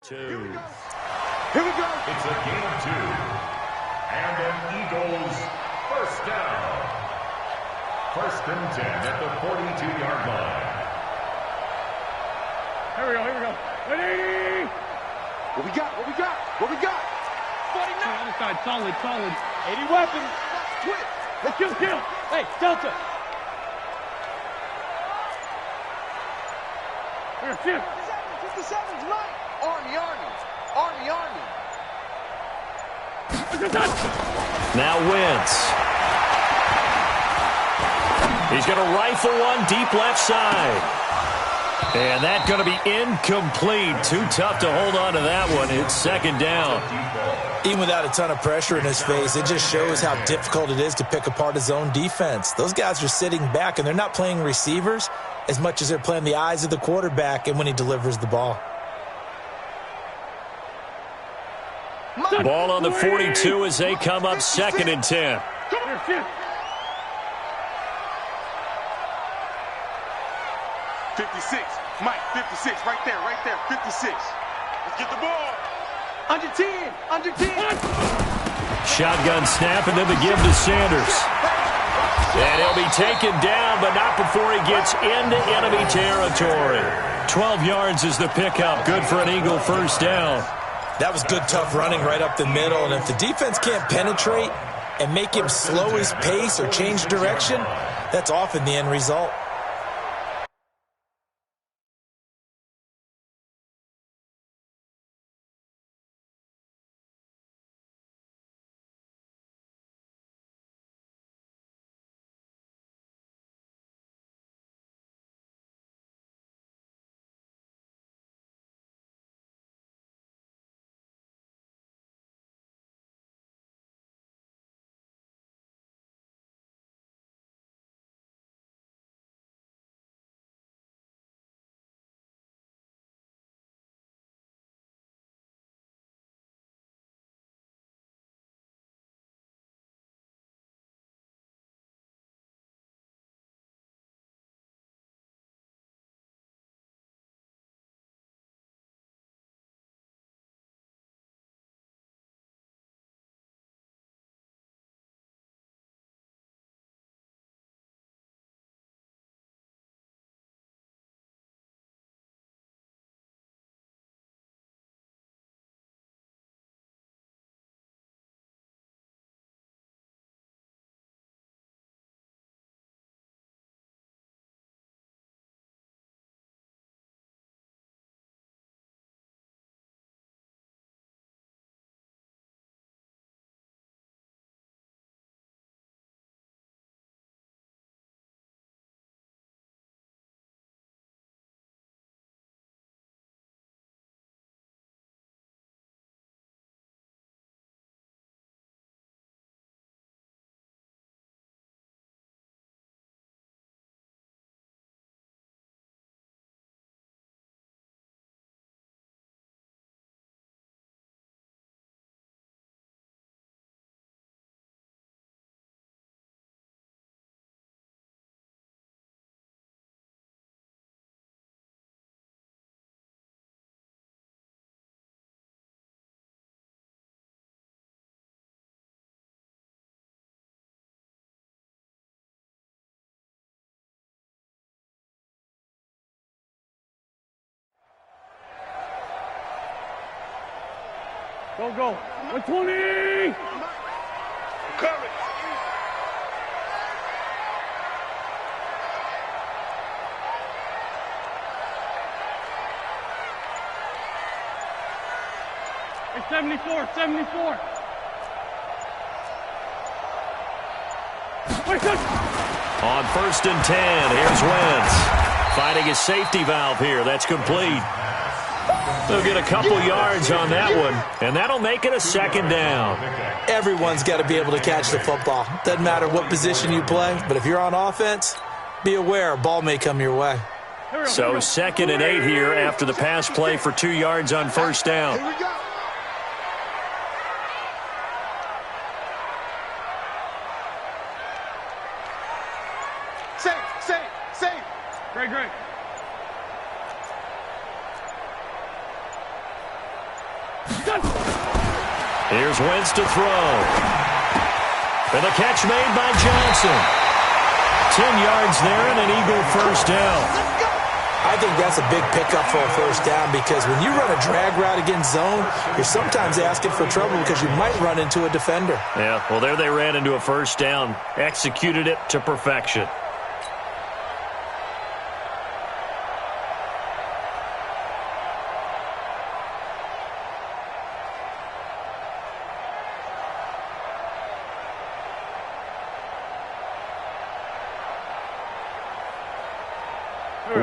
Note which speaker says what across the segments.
Speaker 1: Here we go.
Speaker 2: It's a game of two. And an Eagles first down. 1st and 10 at the 42-yard line.
Speaker 1: Here we go. 180.
Speaker 3: What we got? 49.
Speaker 1: Other side, solid.
Speaker 3: 80 weapons. Twitch.
Speaker 1: Let's kill. Hey, Delta. Here, shift.
Speaker 3: 57's right. Army.
Speaker 4: Now Wentz. He's going to rifle one deep left side. And that's going to be incomplete. Too tough to hold on to that one. It's 2nd down.
Speaker 5: Even without a ton of pressure in his face, it just shows how difficult it is to pick apart his own defense. Those guys are sitting back, and they're not playing receivers as much as they're playing the eyes of the quarterback and when he delivers the ball.
Speaker 4: Ball on the 42 as they come up 2nd and 10.
Speaker 1: Here, shift.
Speaker 3: 56. Mike, 56. Right there. 56. Let's get the ball. Under 10.
Speaker 4: Shotgun snap, and then the give to Sanders. And he'll be taken down, but not before he gets into enemy territory. 12 yards is the pickup. Good for an Eagle first down.
Speaker 5: That was good, tough running right up the middle. And if the defense can't penetrate and make him slow his pace or change direction, that's often the end result.
Speaker 1: Go. 120.
Speaker 3: Courage.
Speaker 1: It's 74.
Speaker 4: On 1st and 10, here's Wentz. Finding a safety valve here. That's complete. They'll get a couple yards on that one, and that'll make it a 2nd down.
Speaker 5: Everyone's got to be able to catch the football. Doesn't matter what position you play, but if you're on offense, be aware a ball may come your way.
Speaker 4: So 2nd and 8 here after the pass play for 2 yards on 1st down.
Speaker 3: Here we go. Safe.
Speaker 1: Great.
Speaker 4: Here's Wentz to throw. And the catch made by Johnson. 10 yards there and an Eagle first down.
Speaker 5: I think that's a big pickup for a first down because when you run a drag route against zone, you're sometimes asking for trouble because you might run into a defender.
Speaker 4: Yeah, well, there they ran into a first down. Executed it to perfection.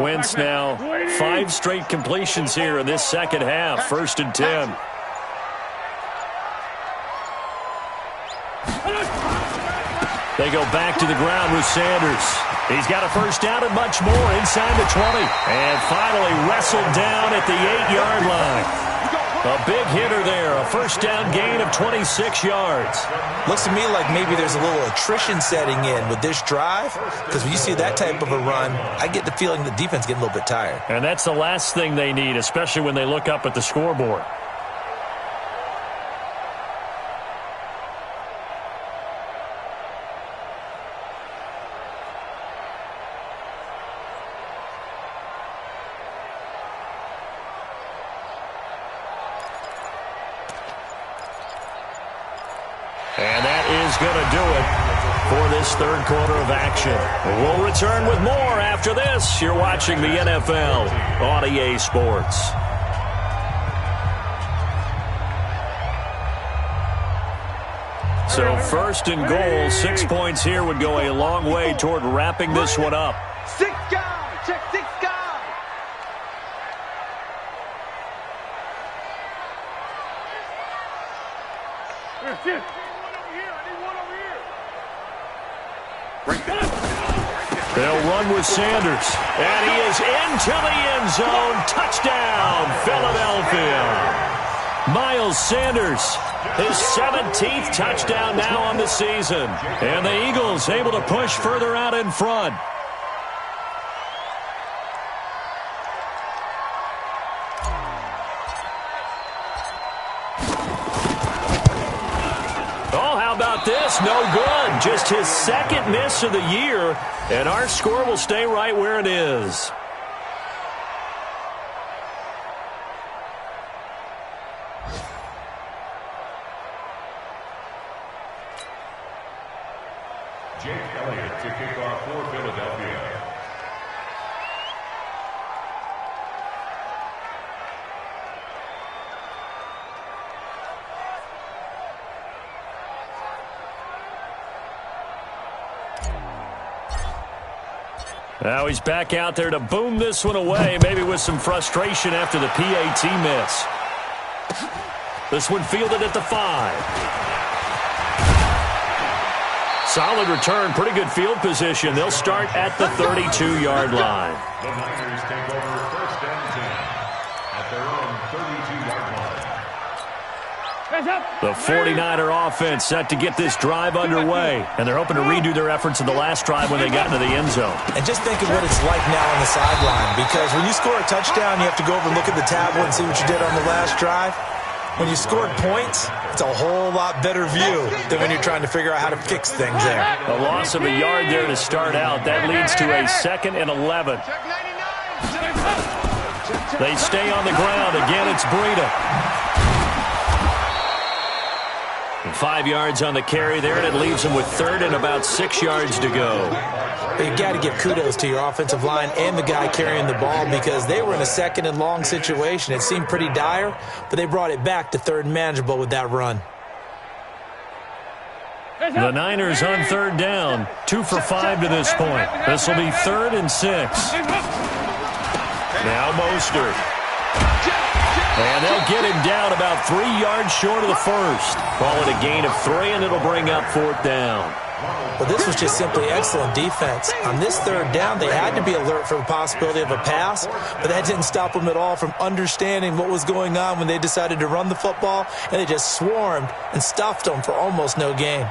Speaker 4: Wentz now 5 straight completions here in this second half. 1st and 10. They go back to the ground with Sanders. He's got a first down and much more inside the 20. And finally wrestled down at the 8-yard line. A big hitter there. A first down gain of 26 yards.
Speaker 5: Looks to me like maybe there's a little attrition setting in with this drive. Because when you see that type of a run, I get the feeling the defense getting a little bit tired.
Speaker 4: And that's the last thing they need, especially when they look up at the scoreboard. And that is going to do it for this third quarter of action. We'll return with more after this. You're watching the NFL on EA Sports. So 1st and goal, 6 points here would go a long way toward wrapping this one up.
Speaker 3: 6 guys, check 6 guys.
Speaker 1: Shift.
Speaker 4: They'll run with Sanders. And he is into the end zone. Touchdown, Philadelphia. Miles Sanders, his 17th touchdown now on the season. And the Eagles able to push further out in front. This no good. Just his 2nd miss of the year, and our score will stay right where it is.
Speaker 2: Jake Elliott to kick off for Philadelphia.
Speaker 4: Now he's back out there to boom this one away, maybe with some frustration after the PAT miss. This one fielded at the 5. Solid return, pretty good field position. They'll start at the 32-yard line.
Speaker 2: The Niners take over 1st and 10 at their own 32-yard line.
Speaker 4: The 49er offense set to get this drive underway, and they're hoping to redo their efforts in the last drive when they got into the end zone.
Speaker 5: And just think of what it's like now on the sideline, because when you score a touchdown, you have to go over and look at the tablet and see what you did on the last drive. When you scored points, it's a whole lot better view than when you're trying to figure out how to fix things there.
Speaker 4: A loss of a yard there to start out. That leads to a 2nd and 11. They stay on the ground. Again, it's Breida. 5 yards on the carry there, and it leaves them with 3rd and about 6 yards to go.
Speaker 5: You got to give kudos to your offensive line and the guy carrying the ball because they were in a 2nd and long situation. It seemed pretty dire, but they brought it back to 3rd and manageable with that run.
Speaker 4: The Niners on 3rd down, 2 for 5 to this point. This will be 3rd and 6. Now Mostert. And they'll get him down about 3 yards short of the 1st. Call it a gain of 3, and it'll bring up 4th down.
Speaker 5: Well, this was just simply excellent defense. On this 3rd down, they had to be alert for the possibility of a pass, but that didn't stop them at all from understanding what was going on when they decided to run the football, and they just swarmed and stuffed them for almost no gain.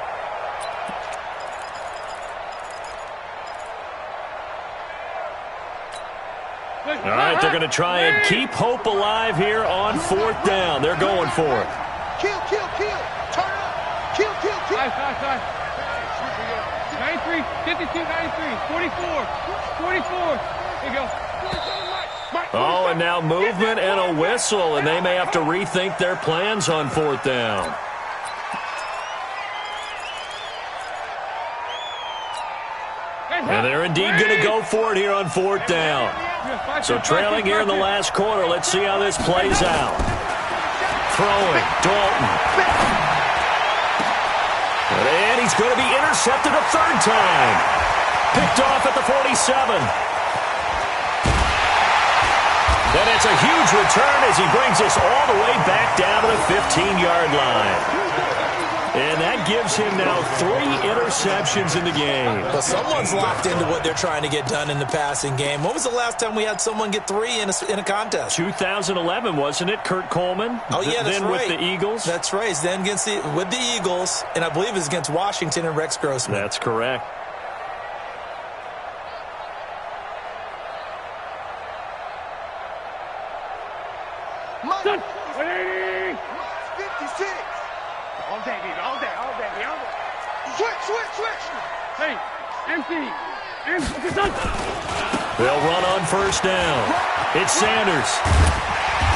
Speaker 4: All right, they're going to try and keep hope alive here on 4th down. They're going for it.
Speaker 3: kill. Turn up. Kill.
Speaker 1: Nice. 93, 52, 93, 44. There you go.
Speaker 4: Oh, and now movement and a whistle, and they may have to rethink their plans on 4th down. And they're indeed going to go for it here on 4th down. So trailing here in the last quarter, let's see how this plays out. Throwing, Dalton. And he's going to be intercepted a 3rd time. Picked off at the 47. And it's a huge return as he brings us all the way back down to the 15-yard line. And that gives him now 3 interceptions in the game.
Speaker 5: Well, someone's locked into what they're trying to get done in the passing game. When was the last time we had someone get 3 in a contest?
Speaker 4: 2011, wasn't it, Kurt Coleman?
Speaker 5: Oh, yeah, that's
Speaker 4: then
Speaker 5: right.
Speaker 4: With the Eagles?
Speaker 5: That's right. He's then with the Eagles, and I believe it was against Washington and Rex Grossman.
Speaker 4: That's correct.
Speaker 1: Done. 180.
Speaker 3: 56. All day. Switch.
Speaker 1: Hey, empty. Done.
Speaker 4: They'll run on 1st down. It's Sanders.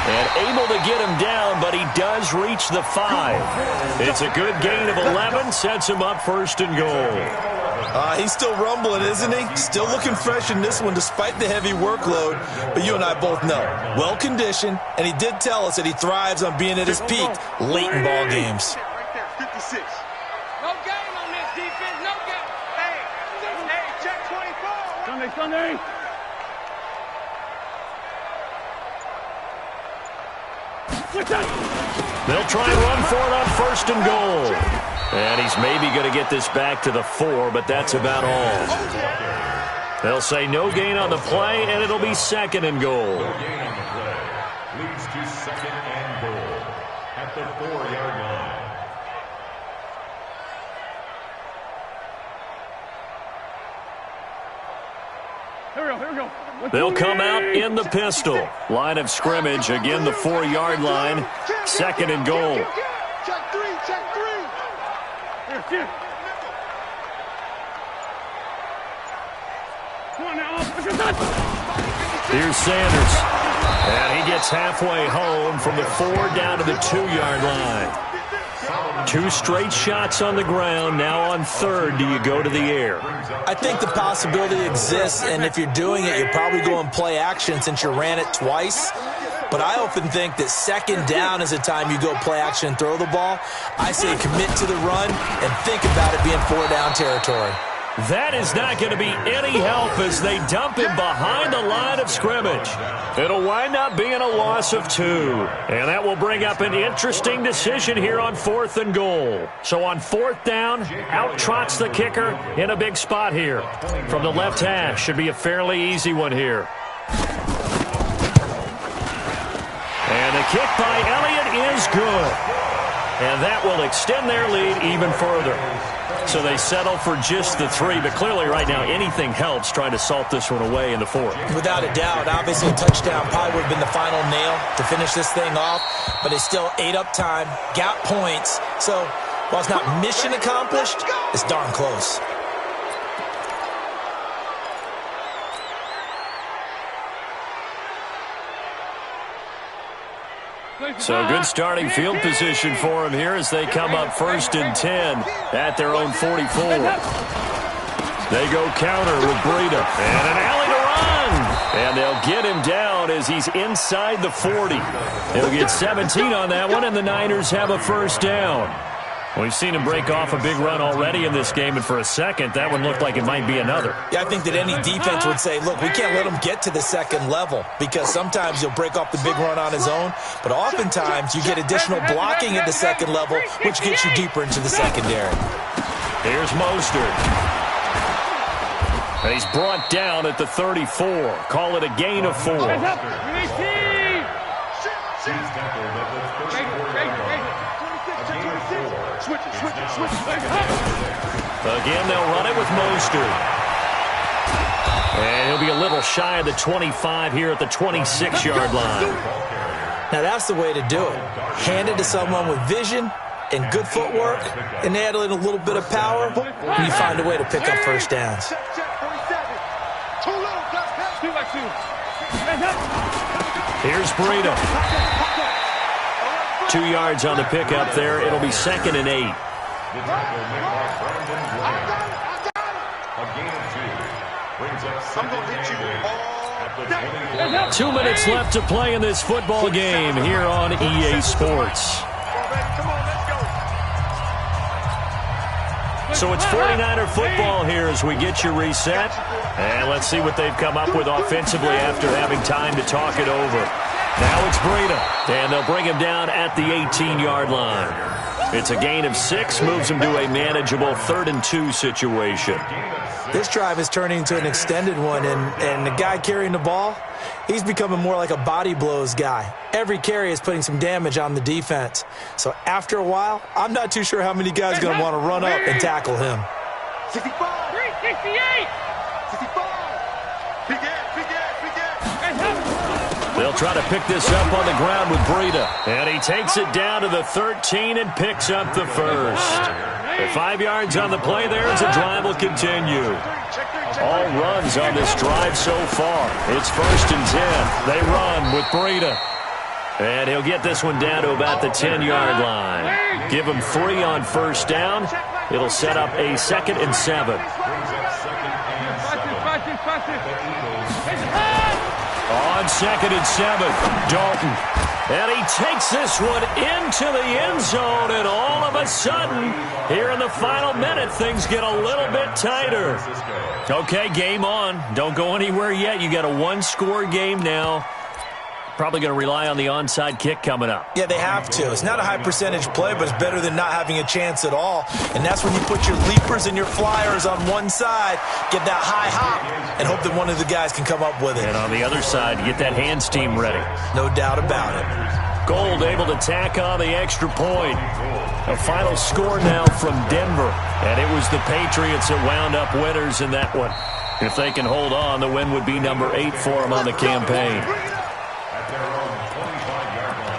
Speaker 4: And able to get him down, but he does reach the 5. It's a good gain of 11, sets him up 1st and goal.
Speaker 5: He's still rumbling, isn't he? Still looking fresh in this one despite the heavy workload. But you and I both know, well-conditioned, and he did tell us that he thrives on being at his peak late in ball games.
Speaker 3: Right there, 56.
Speaker 1: No game on this defense. No game.
Speaker 3: Hey, check 24.
Speaker 1: Sunday.
Speaker 4: They'll try and run for it on 1st and goal. And he's maybe going to get this back to the 4, but that's about all. They'll say no gain on the play, and it'll be 2nd and goal.
Speaker 2: No gain on the play. Leads to 2nd and goal at the 4-yard line.
Speaker 1: Here we go.
Speaker 4: They'll come out in the pistol. Line of scrimmage, again the 4-yard line. 2nd and goal.
Speaker 3: Check 3.
Speaker 1: Here. Come on now.
Speaker 4: Here's Sanders. And he gets halfway home from the 4 down to the 2-yard line. 2 straight shots on the ground. Now on 3rd, do you go to the air?
Speaker 5: I think the possibility exists, and if you're doing it, you're probably going play action since you ran it twice. But I often think that 2nd down is the time you go play action and throw the ball. I say commit to the run and think about it being 4-down territory.
Speaker 4: That is not going to be any help as they dump him behind the line of scrimmage. It'll wind up being a loss of 2. And that will bring up an interesting decision here on 4th and goal. So on 4th down, out trots the kicker in a big spot here. From the left hash, should be a fairly easy one here. And the kick by Elliott is good. And that will extend their lead even further. So they settle for just the 3, but clearly right now anything helps trying to salt this one away in the 4th.
Speaker 5: Without a doubt, obviously a touchdown probably would have been the final nail to finish this thing off, but they still ate up time, got points. So while it's not mission accomplished, it's darn close.
Speaker 4: So good starting field position for them here as they come up 1st and 10 at their own 44. They go counter with Breida. And an alley to run. And they'll get him down as he's inside the 40. He'll get 17 on that one, and the Niners have a 1st down. We've seen him break off a big run already in this game, and for a second, that one looked like it might be another.
Speaker 5: Yeah, I think that any defense would say, look, we can't let him get to the 2nd level because sometimes he'll break off the big run on his own, but oftentimes you get additional blocking at the 2nd level, which gets you deeper into the secondary.
Speaker 4: Here's Mostert. And he's brought down at the 34. Call it a gain of 4. Again, they'll run it with Mostert. And he'll be a little shy of the 25 here at the 26-yard line.
Speaker 5: Now that's the way to do it. Hand it to someone with vision and good footwork, and add in a little bit of power, and you find a way to pick up first downs.
Speaker 4: Here's Breida. 2 yards on the pickup there. It'll be 2nd and 8.
Speaker 2: The tackle made by Brandon Williams. A gain of 2. Brings up 2nd and 8.
Speaker 4: 2 minutes left to play in this football game here on EA Sports. So it's 49er football here as we get you reset. And let's see what they've come up with offensively after having time to talk it over. Now it's Breida, and they'll bring him down at the 18-yard line. It's a gain of 6, moves him to a manageable 3rd and 2 situation.
Speaker 5: This drive is turning into an extended one, and the guy carrying the ball, he's becoming more like a body blows guy. Every carry is putting some damage on the defense. So after a while, I'm not too sure how many guys are going to want to run up and tackle him.
Speaker 1: 65! 368! 65!
Speaker 3: Big air, big air, big air.
Speaker 4: They'll try to pick this up on the ground with Breida. And he takes it down to the 13 and picks up the first. 5 yards on the play there as the drive will continue. All runs on this drive so far. It's 1st and 10. They run with Breida. And he'll get this one down to about the 10-yard line. Give him 3 on first down. It'll set up a 2nd and 7. On 2nd and 7, Dalton. And he takes this one into the end zone, and all of a sudden, here in the final minute, things get a little bit tighter. Okay, game on. Don't go anywhere yet. You got a 1-score game now. Probably going to rely on the onside kick coming up.
Speaker 5: Yeah, they have to. It's not a high percentage play, but it's better than not having a chance at all. And that's when you put your leapers and your flyers on one side, get that high hop, and hope that one of the guys can come up with it.
Speaker 4: And on the other side, get that hands team ready.
Speaker 5: No doubt about it.
Speaker 4: Gold able to tack on the extra point. A final score now from Denver. And it was the Patriots that wound up winners in that one. If they can hold on, the win would be number 8 for them on the campaign.
Speaker 2: At their own 25-yard line.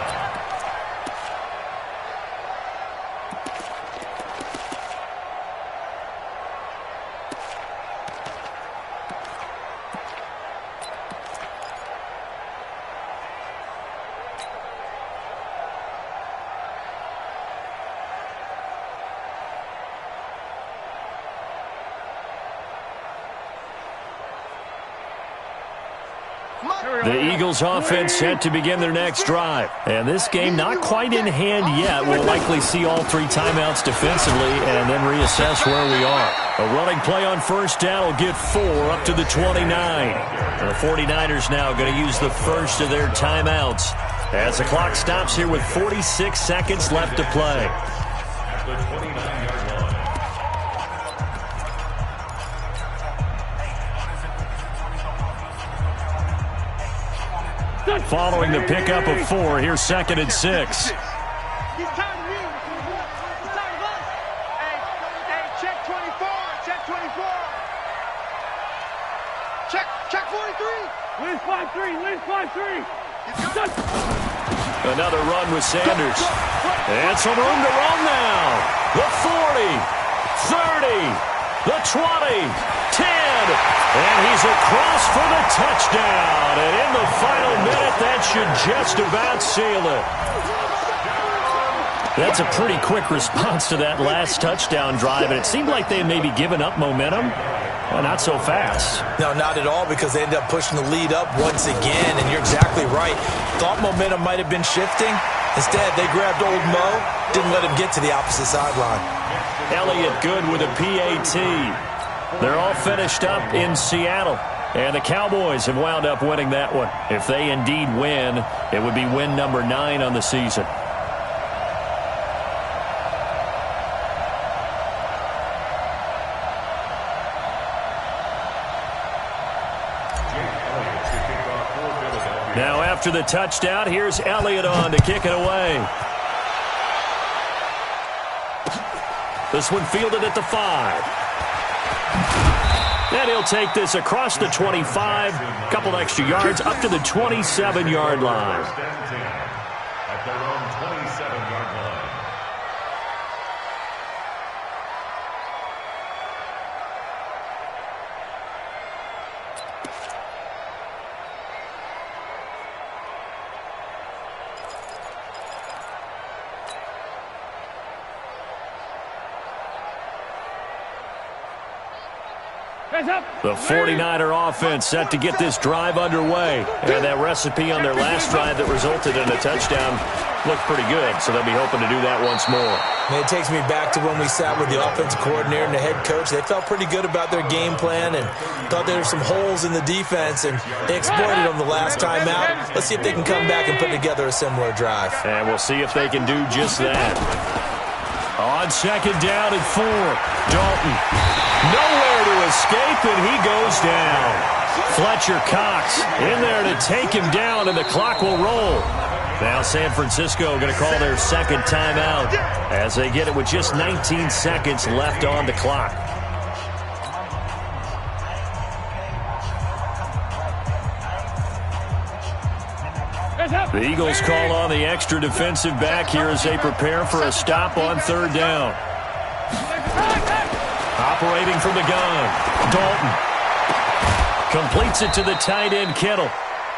Speaker 4: The Eagles offense set to begin their next drive. And this game not quite in hand yet. We'll likely see all 3 timeouts defensively and then reassess where we are. A running play on first down will get 4 up to the 29. And the 49ers now going to use the first of their timeouts as the clock stops here with 46 seconds left to play.
Speaker 2: At the 29-yard line.
Speaker 4: Following the pickup of 4, here's 2nd and 6.
Speaker 1: He's tired of you. He's tired of us. Hey, check 24. Check 24. Check 43. Win 5-3. Win 5-3.
Speaker 4: Another run with Sanders. And some room to run now. The 40, 30, the 20, 10. And he's across for the touchdown. And in the final minute, that should just about seal it. That's a pretty quick response to that last touchdown drive. And it seemed like they had maybe given up momentum. Well, not so fast.
Speaker 5: No, not at all, because they ended up pushing the lead up once again. And you're exactly right. Thought momentum might have been shifting. Instead, they grabbed old Mo, didn't let him get to the opposite sideline.
Speaker 4: Elliott good with a PAT. They're all finished up in Seattle. And the Cowboys have wound up winning that one. If they indeed win, it would be win number 9 on the season. Now after the touchdown, here's Elliott on to kick it away. This one fielded at the 5. And he'll take this across the 25, couple extra yards, up to the 27-yard line.
Speaker 2: their own 27-yard line.
Speaker 4: The 49er offense set to get this drive underway. And that recipe on their last drive that resulted in a touchdown looked pretty good, so they'll be hoping to do that once more.
Speaker 5: And it takes me back to when we sat with the offensive coordinator and the head coach. They felt pretty good about their game plan and thought there were some holes in the defense, and they exploited them the last time out. Let's see if they can come back and put together a similar drive.
Speaker 4: And we'll see if they can do just that. On second down and 4, Dalton. Nowhere to escape, and he goes down. Fletcher Cox in there to take him down, and the clock will roll. Now San Francisco going to call their second timeout as they get it with just 19 seconds left on the clock. The Eagles call on the extra defensive back here as they prepare for a stop on third down. Operating from the gun, Dalton. Completes it to the tight end, Kittle.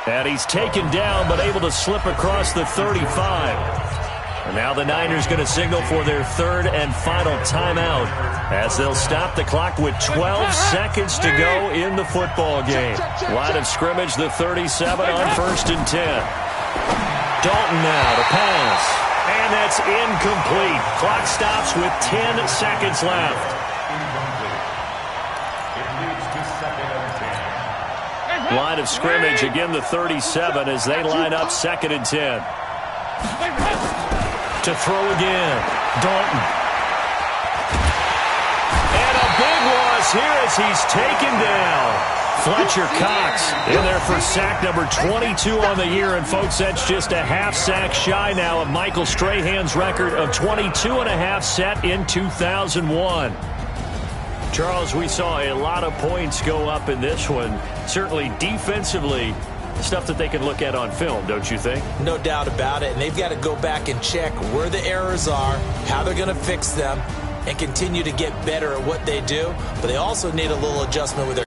Speaker 4: And he's taken down but able to slip across the 35. And now the Niners going to signal for their third and final timeout as they'll stop the clock with 12 seconds to go in the football game. Line of scrimmage, the 37 on 1st and 10. Dalton now to pass. And that's incomplete. Clock stops with 10 seconds left. Line of scrimmage, again the 37 as they line up 2nd and 10. To throw again, Dalton. And a big loss here as he's taken down. Fletcher Cox in there for sack number 22 on the year. And, folks, that's just a half sack shy now of Michael Strahan's record of 22.5 set in 2001. Charles, we saw a lot of points go up in this one. Certainly defensively, stuff that they can look at on film, don't you think?
Speaker 5: No doubt about it. And they've got to go back and check where the errors are, how they're going to fix them, and continue to get better at what they do. But they also need a little adjustment with their